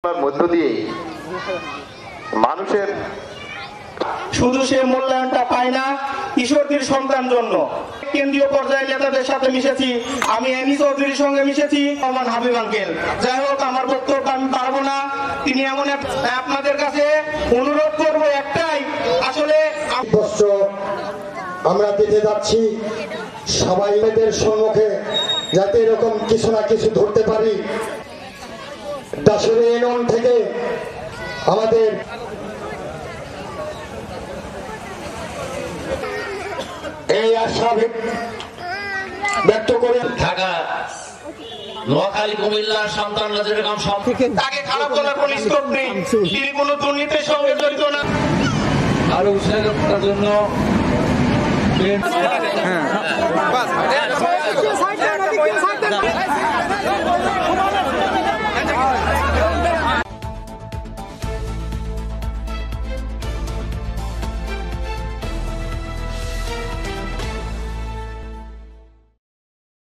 মধ্য দিয়ে মানুষের শুধু সে মূল্যায়নটা পায় না কিশোরদের সন্তান জন্য কেন্দ্রীয় পর্যায়ে নেতাদের সাথে মিশেছি, আমি এমি চৌধুরীর সঙ্গে মিশেছি, আমার হাবিব আঙ্কেল। যাই হোক, আমার বক্তব্য আমি পারবো না। তিনি এমন আপনাদের কাছে অনুরোধ করবো একটাই, আসলে আমরা পেতে যাচ্ছি সবাই মেয়েদের সম্মুখে যাতে এরকম কিছু না কিছু ধরতে পারি। দাসের ইউনিয়ন থেকে আমাদের এই আশা ব্যক্ত করে ঢাকা নোয়াখালী কুমিল্লার সন্তানরা যেরকম তাকে খারাপ বলার কোন স্কোপ নেই, তিনি কোনো দুর্নীতির সঙ্গে জড়িত না। আরো উৎসাহ করার জন্য